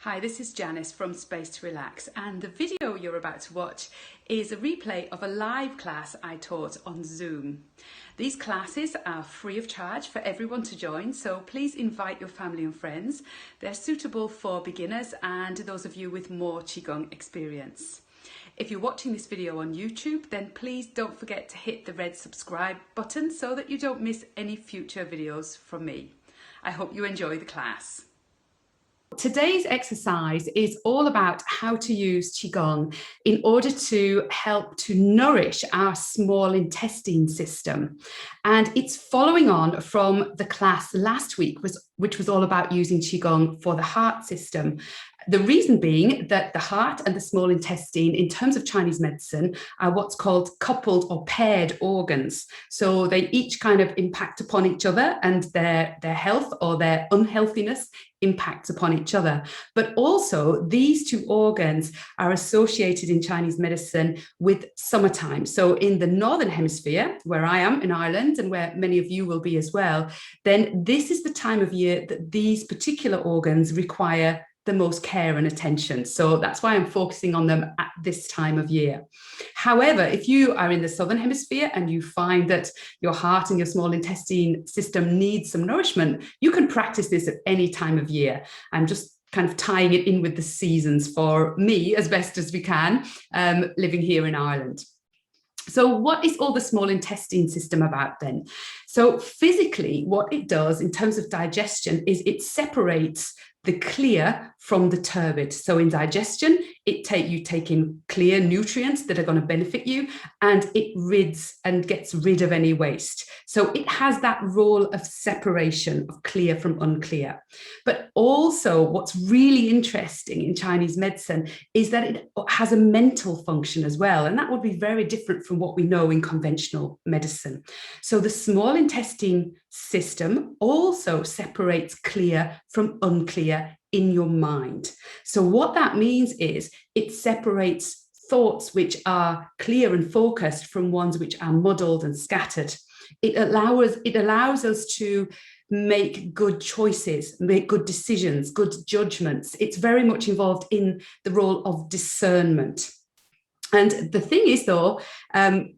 Hi, this is Janice from Space to Relax, and the video you're about to watch is a replay of a live class I taught on Zoom. These classes are free of charge for everyone to join, so please invite your family and friends. They're suitable for beginners and those of you with more Qigong experience. If you're watching this video on YouTube, then please don't forget to hit the red subscribe button so that you don't miss any future videos from me. I hope you enjoy the class. Today's exercise is all about how to use Qigong in order to help to nourish our small intestine system. And it's following on from the class last week, which was all about using Qigong for the heart system. The reason being that the heart and the small intestine, in terms of Chinese medicine, are what's called coupled or paired organs. So they each kind of impact upon each other, and their health or their unhealthiness impacts upon each other. But also these two organs are associated in Chinese medicine with summertime. So in the northern hemisphere, where I am in Ireland and where many of you will be as well, then this is the time of year that these particular organs require the most care and attention. So that's why I'm focusing on them at this time of year. However, if you are in the southern hemisphere and you find that your heart and your small intestine system needs some nourishment, you can practice this at any time of year. I'm just kind of tying it in with the seasons for me as best as we can, living here in Ireland. So what is all the small intestine system about then? So physically, what it does in terms of digestion is it separates the clear from the turbid. So in digestion, you take in clear nutrients that are going to benefit you, and it rids and gets rid of any waste. So it has that role of separation of clear from unclear. But also what's really interesting in Chinese medicine is that it has a mental function as well. And that would be very different from what we know in conventional medicine. So the small intestine system also separates clear from unclear in your mind. So what that means is it separates thoughts which are clear and focused from ones which are muddled and scattered. It allows us to make good choices, make good decisions, good judgments. It's very much involved in the role of discernment. And the thing is, though,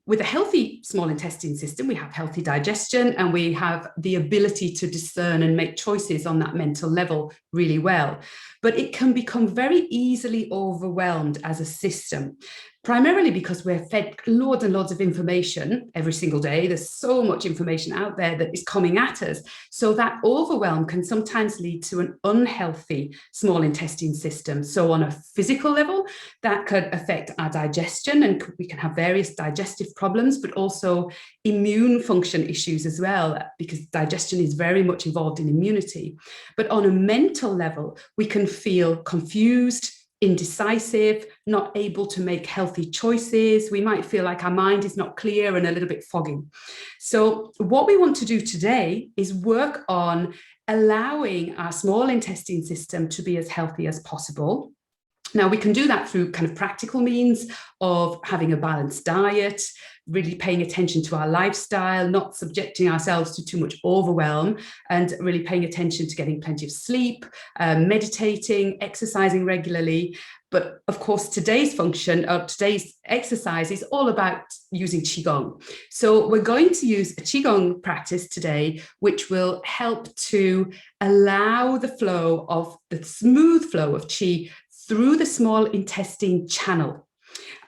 with a healthy small intestine system, we have healthy digestion and we have the ability to discern and make choices on that mental level really well. But it can become very easily overwhelmed as a system, primarily because we're fed loads and loads of information every single day. There's so much information out there that is coming at us. So that overwhelm can sometimes lead to an unhealthy small intestine system. So on a physical level, that could affect our digestion, and we can have various digestive problems, but also immune function issues as well, because digestion is very much involved in immunity. But on a mental level, we can feel confused, indecisive, not able to make healthy choices. We might feel like our mind is not clear and a little bit foggy. So what we want to do today is work on allowing our small intestine system to be as healthy as possible. Now, we can do that through kind of practical means of having a balanced diet, really paying attention to our lifestyle, not subjecting ourselves to too much overwhelm, and really paying attention to getting plenty of sleep, meditating, exercising regularly. But of course, today's exercise is all about using Qigong. So we're going to use a Qigong practice today, which will help to allow the smooth flow of Qi through the small intestine channel.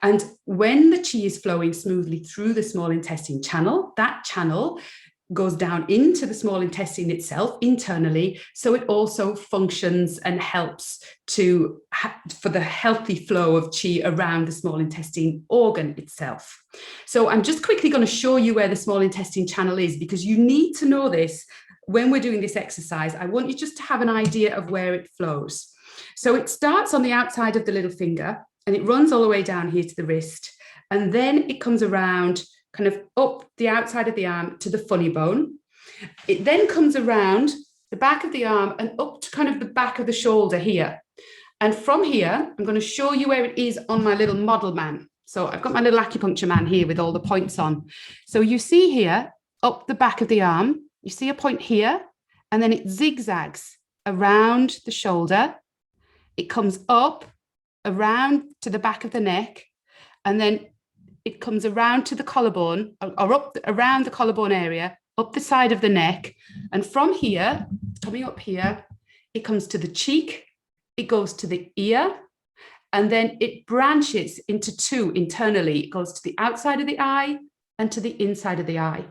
And when the Qi is flowing smoothly through the small intestine channel, that channel goes down into the small intestine itself internally. So it also functions and helps for the healthy flow of Qi around the small intestine organ itself. So I'm just quickly going to show you where the small intestine channel is, because you need to know this when we're doing this exercise. I want you just to have an idea of where it flows. So it starts on the outside of the little finger and it runs all the way down here to the wrist. And then it comes around kind of up the outside of the arm to the funny bone. It then comes around the back of the arm and up to kind of the back of the shoulder here. And from here, I'm going to show you where it is on my little model man. So I've got my little acupuncture man here with all the points on. So you see here, up the back of the arm, you see a point here, and then it zigzags around the shoulder It comes up around to the back of the neck, and then it comes around to the collarbone, or up around the collarbone area, up the side of the neck. And from here, coming up here, it comes to the cheek, it goes to the ear, and then it branches into two internally. It goes to the outside of the eye and to the inside of the eye.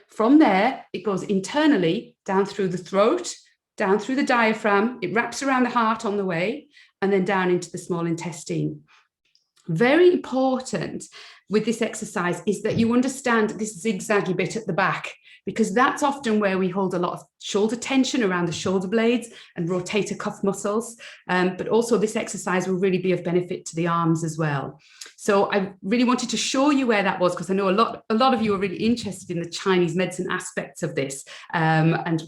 From there, it goes internally down through the throat, down through the diaphragm, it wraps around the heart on the way, and then down into the small intestine. Very important with this exercise is that you understand this zigzaggy bit at the back, because that's often where we hold a lot of shoulder tension around the shoulder blades and rotator cuff muscles. But also this exercise will really be of benefit to the arms as well. So I really wanted to show you where that was, because I know a lot of you are really interested in the Chinese medicine aspects of this, and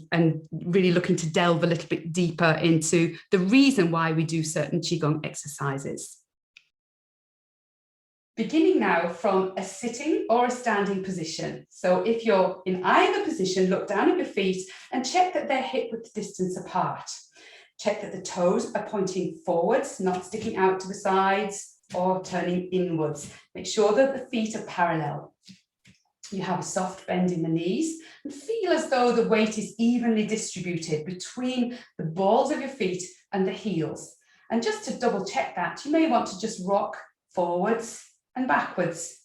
really looking to delve a little bit deeper into the reason why we do certain Qigong exercises. Beginning now from a sitting or a standing position. So if you're in either position, look down at your feet and check that they're hip width distance apart. Check that the toes are pointing forwards, not sticking out to the sides or turning inwards. Make sure that the feet are parallel. You have a soft bend in the knees and feel as though the weight is evenly distributed between the balls of your feet and the heels. And just to double check that, you may want to just rock forwards and backwards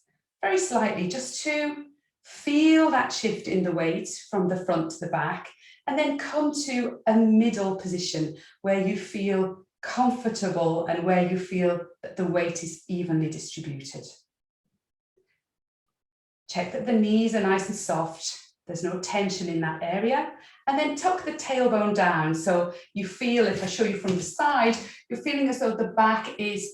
very slightly, just to feel that shift in the weight from the front to the back, and then come to a middle position where you feel comfortable and where you feel that the weight is evenly distributed. Check that the knees are nice and soft, there's no tension in that area, and then tuck the tailbone down. So you feel, if I show you from the side, you're feeling as though the back is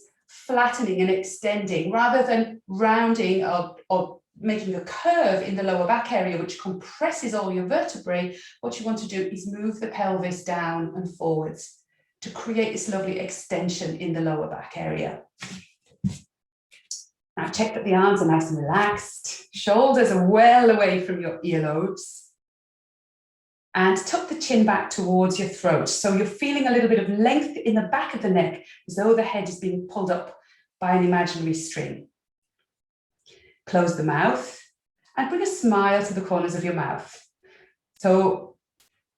flattening and extending rather than rounding or making a curve in the lower back area, which compresses all your vertebrae. What you want to do is move the pelvis down and forwards to create this lovely extension in the lower back area. Now check that the arms are nice and relaxed, shoulders are well away from your earlobes, and tuck the chin back towards your throat. So you're feeling a little bit of length in the back of the neck, as though the head is being pulled up by an imaginary string. Close the mouth and bring a smile to the corners of your mouth. So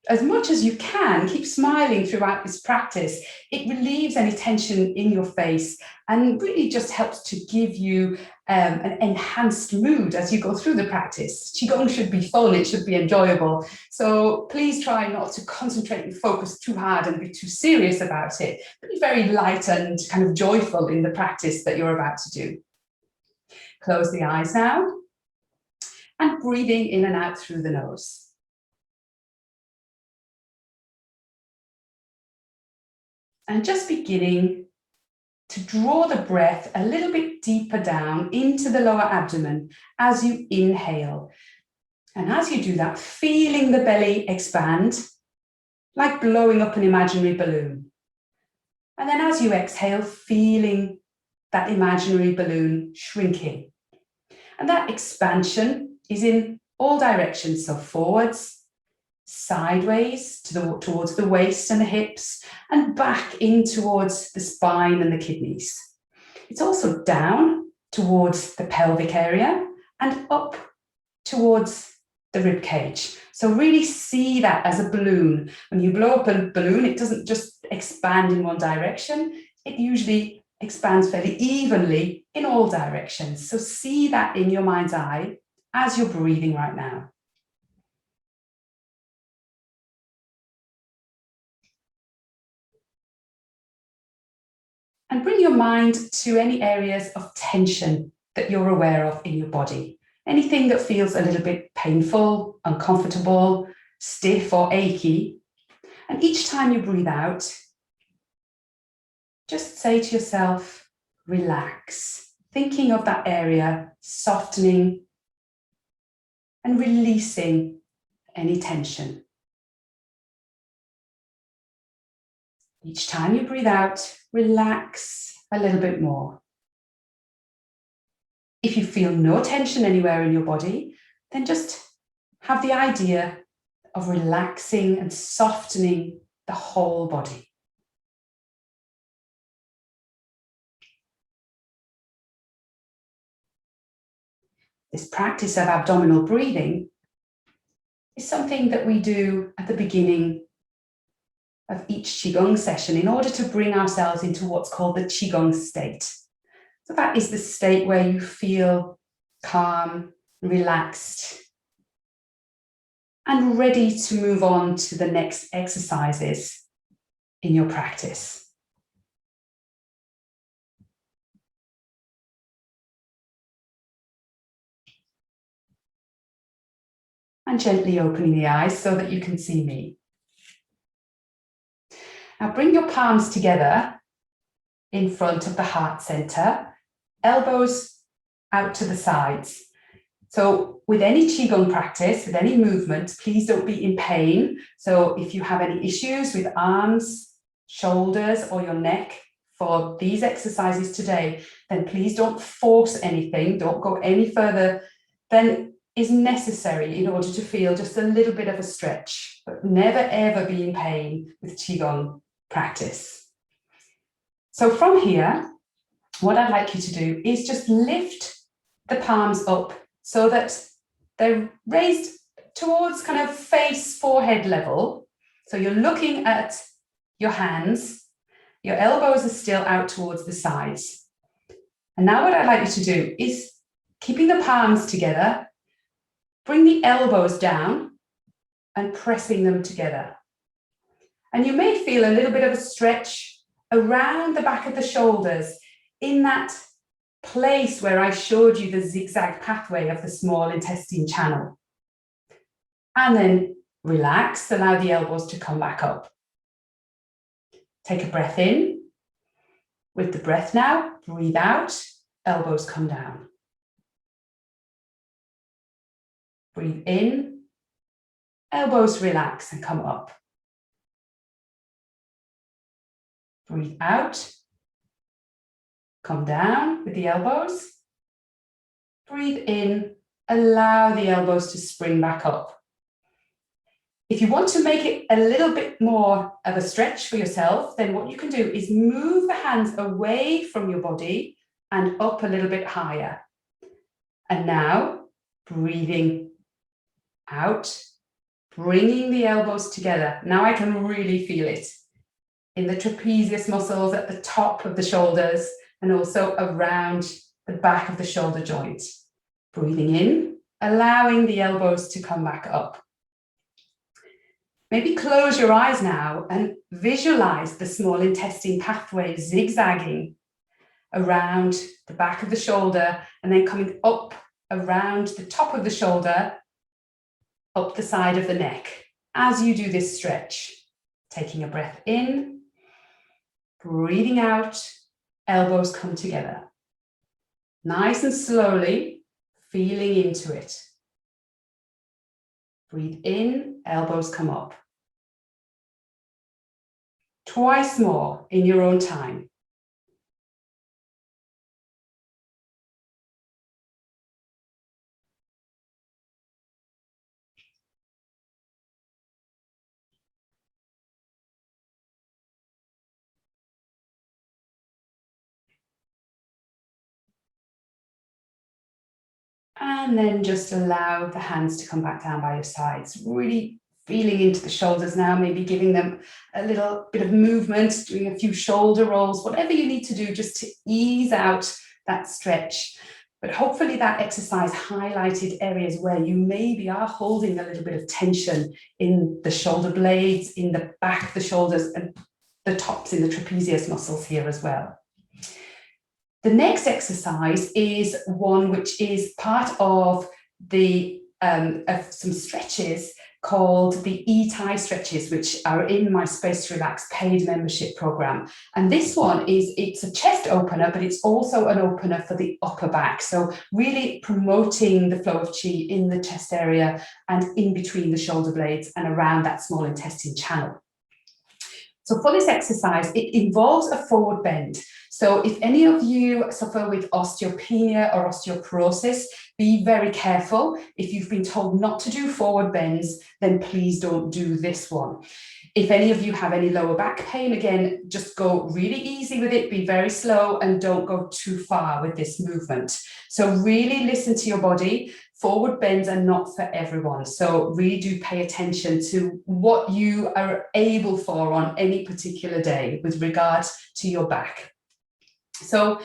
as much as you can, keep smiling throughout this practice. It relieves any tension in your face and really just helps to give you an enhanced mood as you go through the practice. Qigong should be fun, it should be enjoyable. So please try not to concentrate and focus too hard and be too serious about it, but be very light and kind of joyful in the practice that you're about to do. Close the eyes now and breathing in and out through the nose. And just beginning to draw the breath a little bit deeper down into the lower abdomen as you inhale. And as you do that, feeling the belly expand, like blowing up an imaginary balloon. And then as you exhale, feeling that imaginary balloon shrinking. And that expansion is in all directions, so forwards, sideways towards the waist and the hips, and back in towards the spine and the kidneys. It's also down towards the pelvic area and up towards the rib cage. So really see that as a balloon. When you blow up a balloon, it doesn't just expand in one direction, it usually expands fairly evenly in all directions. So see that in your mind's eye as you're breathing right now. And bring your mind to any areas of tension that you're aware of in your body. Anything that feels a little bit painful, uncomfortable, stiff or achy. And each time you breathe out, just say to yourself, relax, thinking of that area, softening and releasing any tension. Each time you breathe out, relax a little bit more. If you feel no tension anywhere in your body, then just have the idea of relaxing and softening the whole body. This practice of abdominal breathing is something that we do at the beginning of each Qigong session in order to bring ourselves into what's called the Qigong state. So that is the state where you feel calm, relaxed, and ready to move on to the next exercises in your practice. And gently opening the eyes so that you can see me. Now bring your palms together in front of the heart center, elbows out to the sides. So with any Qigong practice, with any movement, please don't be in pain. So if you have any issues with arms, shoulders, or your neck for these exercises today, then please don't force anything. Don't go any further than is necessary in order to feel just a little bit of a stretch, but never ever be in pain with Qigong practice. So from here, what I'd like you to do is just lift the palms up so that they're raised towards kind of face, forehead level. So you're looking at your hands, your elbows are still out towards the sides. And now what I'd like you to do is, keeping the palms together, bring the elbows down and pressing them together. And you may feel a little bit of a stretch around the back of the shoulders in that place where I showed you the zigzag pathway of the small intestine channel. And then relax, allow the elbows to come back up. Take a breath in. With the breath now, breathe out, elbows come down. Breathe in, elbows relax and come up. Breathe out, come down with the elbows. Breathe in, allow the elbows to spring back up. If you want to make it a little bit more of a stretch for yourself, then what you can do is move the hands away from your body and up a little bit higher. And now, breathing out, bringing the elbows together. Now I can really feel it in the trapezius muscles at the top of the shoulders and also around the back of the shoulder joint. Breathing in, allowing the elbows to come back up. Maybe close your eyes now and visualize the small intestine pathway zigzagging around the back of the shoulder and then coming up around the top of the shoulder, up the side of the neck as you do this stretch. Taking a breath in, breathing out, elbows come together. Nice and slowly, feeling into it. Breathe in, elbows come up. Twice more in your own time. And then just allow the hands to come back down by your sides. Really feeling into the shoulders now, maybe giving them a little bit of movement, doing a few shoulder rolls, whatever you need to do just to ease out that stretch. But hopefully that exercise highlighted areas where you maybe are holding a little bit of tension in the shoulder blades, in the back of the shoulders, and the tops in the trapezius muscles here as well. The next exercise is one which is part of the of some stretches called the E-tie stretches, which are in my Space to Relax paid membership program. And this one it's a chest opener, but it's also an opener for the upper back. So really promoting the flow of qi in the chest area and in between the shoulder blades and around that small intestine channel. So for this exercise, it involves a forward bend. So if any of you suffer with osteopenia or osteoporosis, be very careful. If you've been told not to do forward bends, then please don't do this one. If any of you have any lower back pain, again, just go really easy with it, be very slow, and don't go too far with this movement. So really listen to your body. Forward bends are not for everyone. So really do pay attention to what you are able for on any particular day with regards to your back. So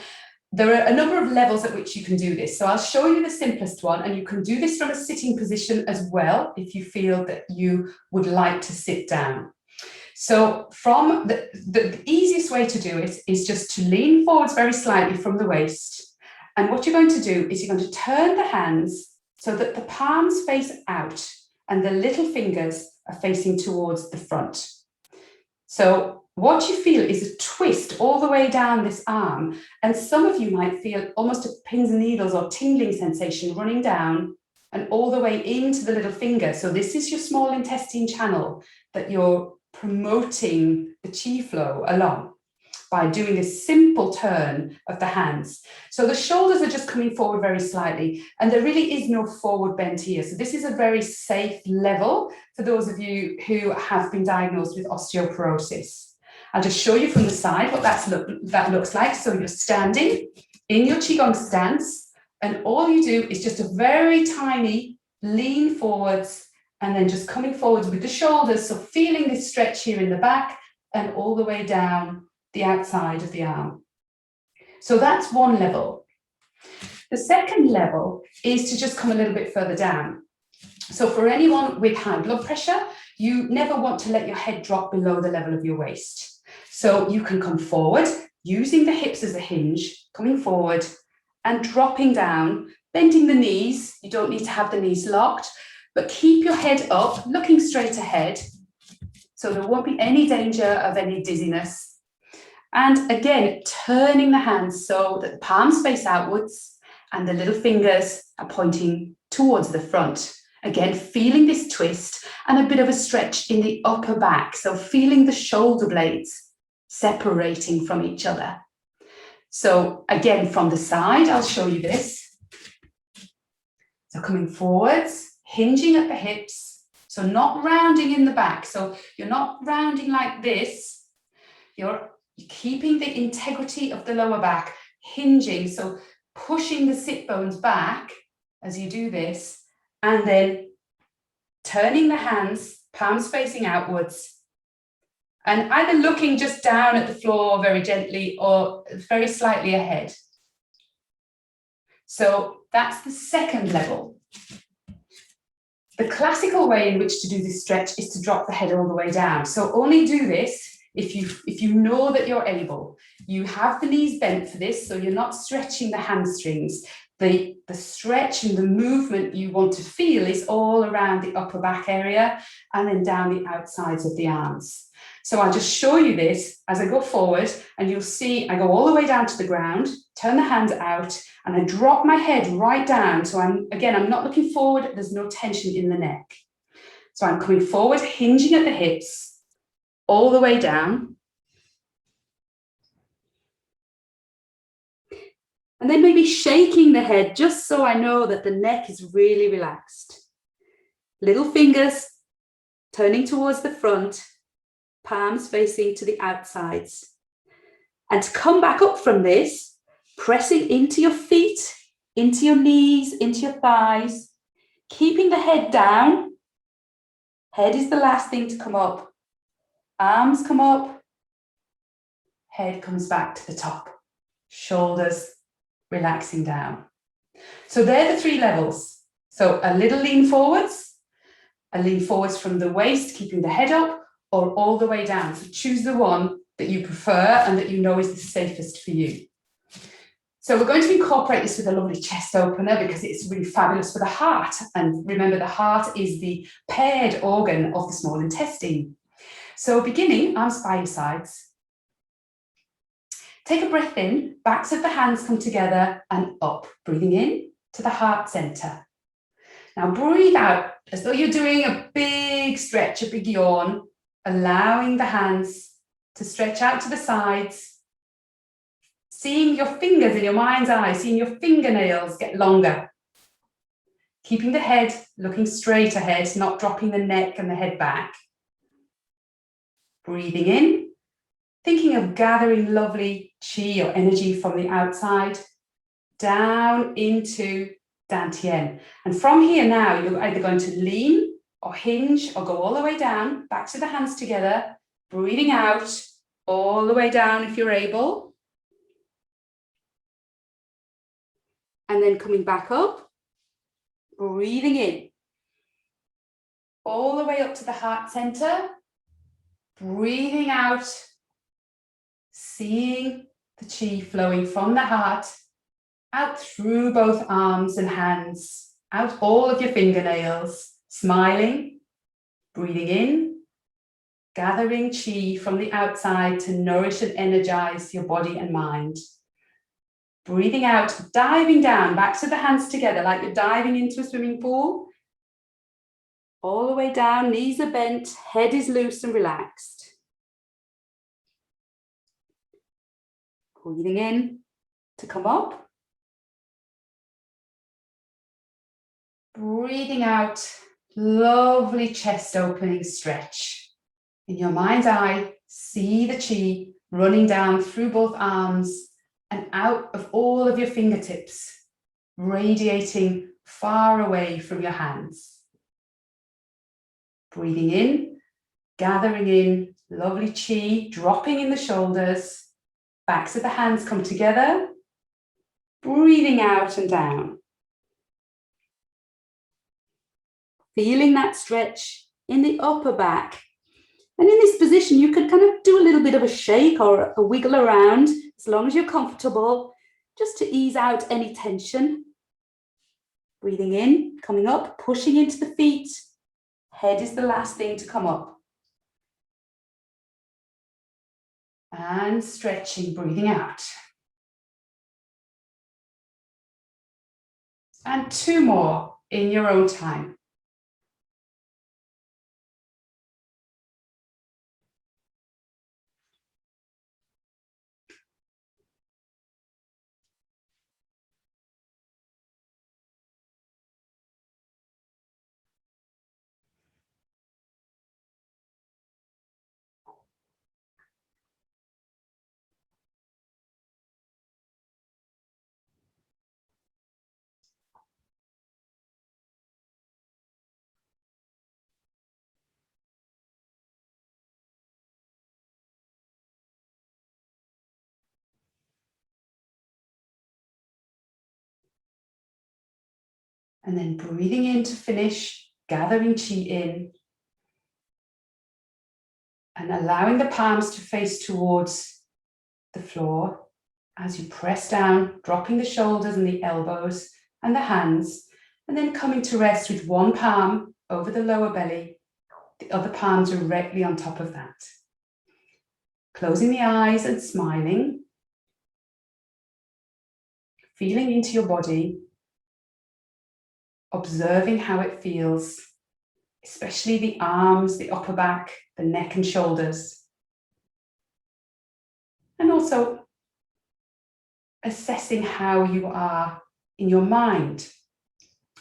there are a number of levels at which you can do this. So I'll show you the simplest one, and you can do this from a sitting position as well if you feel that you would like to sit down. So from the easiest way to do it is just to lean forwards very slightly from the waist. And what you're going to do is you're going to turn the hands so that the palms face out and the little fingers are facing towards the front. So what you feel is a twist all the way down this arm. And some of you might feel almost a pins and needles or tingling sensation running down and all the way into the little finger. So this is your small intestine channel that you're promoting the chi flow along by doing this simple turn of the hands. So the shoulders are just coming forward very slightly, and there really is no forward bend here. So this is a very safe level for those of you who have been diagnosed with osteoporosis. I'll just show you from the side what that looks like. So you're standing in your Qigong stance, and all you do is just a very tiny lean forwards, and then just coming forwards with the shoulders. So feeling this stretch here in the back and all the way down the outside of the arm. So that's one level. The second level is to just come a little bit further down. So for anyone with high blood pressure, you never want to let your head drop below the level of your waist. So you can come forward using the hips as a hinge, coming forward and dropping down, bending the knees. You don't need to have the knees locked, but keep your head up, looking straight ahead. So there won't be any danger of any dizziness. And again, turning the hands so that the palms face outwards and the little fingers are pointing towards the front. Again, feeling this twist and a bit of a stretch in the upper back. So feeling the shoulder blades separating from each other. So again, from the side, I'll show you this. So coming forwards, hinging at the hips. So not rounding in the back. So you're not rounding like this. You're keeping the integrity of the lower back, hinging, so pushing the sit bones back as you do this, and then turning the hands, palms facing outwards, and either looking just down at the floor very gently or very slightly ahead. So that's the second level. The classical way in which to do this stretch is to drop the head all the way down. So only do this if you know that you're able. You have the knees bent for this, so you're not stretching the hamstrings. The stretch and the movement you want to feel is all around the upper back area and then down the outsides of the arms. So I'll just show you this as I go forward, and you'll see I go all the way down to the ground, turn the hands out, and I drop my head right down. So I'm not looking forward, there's no tension in the neck. So I'm coming forward, hinging at the hips, all the way down. And then maybe shaking the head just so I know that the neck is really relaxed. Little fingers turning towards the front, palms facing to the outsides. And to come back up from this, pressing into your feet, into your knees, into your thighs, keeping the head down. Head is the last thing to come up. Arms come up, head comes back to the top, shoulders relaxing down. So they're the three levels. So a little lean forwards from the waist, keeping the head up, or all the way down. So choose the one that you prefer and that you know is the safest for you. So we're going to incorporate this with a lovely chest opener because it's really fabulous for the heart. And remember, the heart is the paired organ of the small intestine. So beginning, arms by your sides. Take a breath in, backs of the hands come together and up, breathing in to the heart center. Now breathe out as though you're doing a big stretch, a big yawn, allowing the hands to stretch out to the sides, seeing your fingers in your mind's eye, seeing your fingernails get longer. Keeping the head looking straight ahead, not dropping the neck and the head back. Breathing in, thinking of gathering lovely qi or energy from the outside down into Dantian. And from here now, you're either going to lean or hinge or go all the way down, back to the hands together, breathing out all the way down if you're able. And then coming back up, breathing in, all the way up to the heart center, breathing out, seeing the qi flowing from the heart out through both arms and hands, out all of your fingernails, smiling, breathing in, gathering qi from the outside to nourish and energize your body and mind. Breathing out, diving down, back to the hands together like you're diving into a swimming pool. All the way down, knees are bent, head is loose and relaxed. Breathing in to come up. Breathing out, lovely chest opening stretch. In your mind's eye, see the qi running down through both arms and out of all of your fingertips, radiating far away from your hands. Breathing in, gathering in lovely qi, dropping in the shoulders, backs of the hands come together, breathing out and down. Feeling that stretch in the upper back. And in this position, you can kind of do a little bit of a shake or a wiggle around, as long as you're comfortable, just to ease out any tension. Breathing in, coming up, pushing into the feet. Head is the last thing to come up. And stretching, breathing out. And 2 more in your own time. And then breathing in to finish, gathering qi in. And allowing the palms to face towards the floor as you press down, dropping the shoulders and the elbows and the hands, and then coming to rest with one palm over the lower belly, the other palm directly on top of that. Closing the eyes and smiling, feeling into your body, observing how it feels, especially the arms, the upper back, the neck and shoulders. And also assessing how you are in your mind.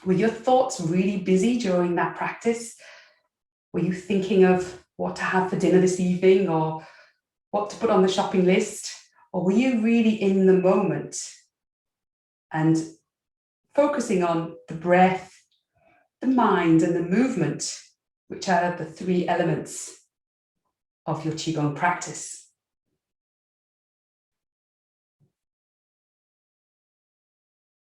Were your thoughts really busy during that practice? Were you thinking of what to have for dinner this evening or what to put on the shopping list? Or were you really in the moment and focusing on the breath, the mind and the movement, which are the 3 elements of your Qigong practice?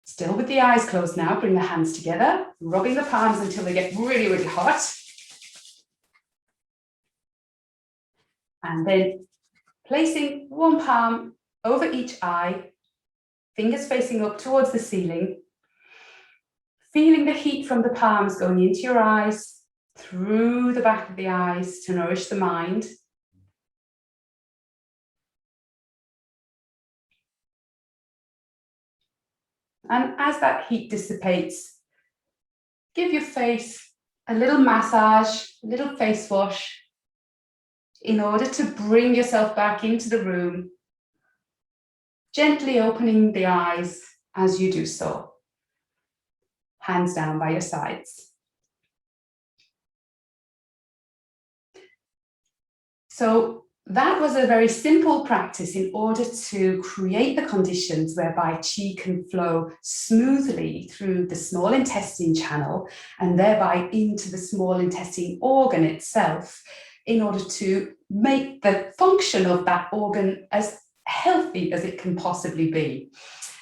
Still with the eyes closed now, bring the hands together, rubbing the palms until they get really, really hot. And then placing one palm over each eye, fingers facing up towards the ceiling, feeling the heat from the palms going into your eyes, through the back of the eyes to nourish the mind. And as that heat dissipates, give your face a little massage, a little face wash, in order to bring yourself back into the room, gently opening the eyes as you do so. Hands down by your sides. So that was a very simple practice in order to create the conditions whereby qi can flow smoothly through the small intestine channel and thereby into the small intestine organ itself, in order to make the function of that organ as healthy as it can possibly be.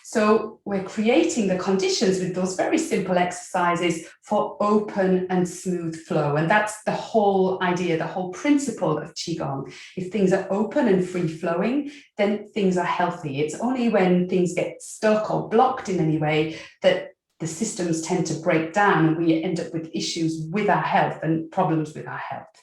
So we're creating the conditions with those very simple exercises for open and smooth flow. And that's the whole idea, the whole principle of Qigong. If things are open and free flowing, then things are healthy. It's only when things get stuck or blocked in any way that the systems tend to break down and we end up with issues with our health and problems with our health.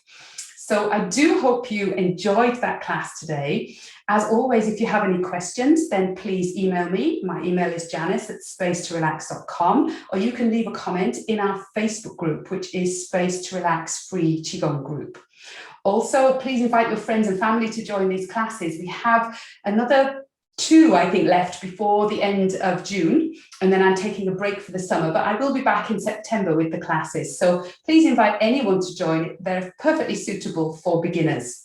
So I do hope you enjoyed that class today. As always, if you have any questions, then please email me. My email is janice@spacetorelax.com, or you can leave a comment in our Facebook group, which is Space to Relax Free Qigong Group. Also, please invite your friends and family to join these classes. We have another 2, I think, left before the end of June, and then I'm taking a break for the summer, but I will be back in September with the classes. So please invite anyone to join. They're perfectly suitable for beginners.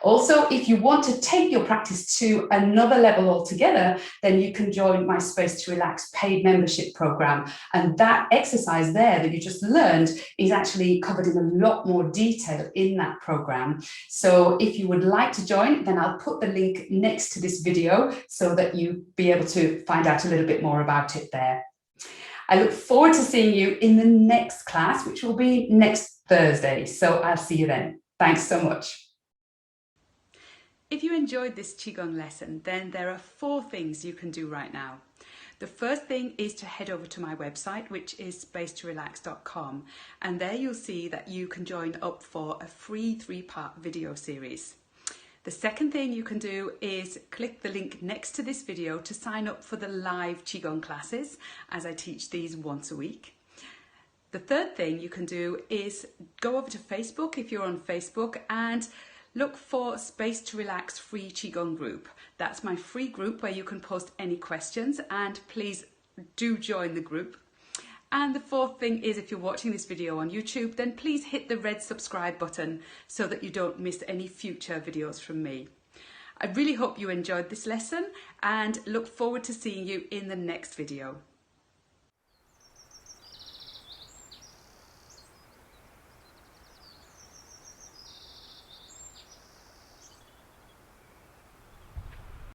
Also, if you want to take your practice to another level altogether, then you can join my Space to Relax paid membership program. And that exercise there that you just learned is actually covered in a lot more detail in that program. So if you would like to join, then I'll put the link next to this video so that you be able to find out a little bit more about it there. I look forward to seeing you in the next class, which will be next Thursday. So I'll see you then. Thanks so much. If you enjoyed this Qigong lesson, then there are 4 things you can do right now. The first thing is to head over to my website, which is spacetorelax.com, and there you'll see that you can join up for a free 3-part video series. The second thing you can do is click the link next to this video to sign up for the live Qigong classes, as I teach these once a week. The third thing you can do is go over to Facebook if you're on Facebook and look for Space to Relax Free Qigong Group. That's my free group where you can post any questions, and please do join the group. And the fourth thing is, if you're watching this video on YouTube, then please hit the red subscribe button so that you don't miss any future videos from me. I really hope you enjoyed this lesson and look forward to seeing you in the next video.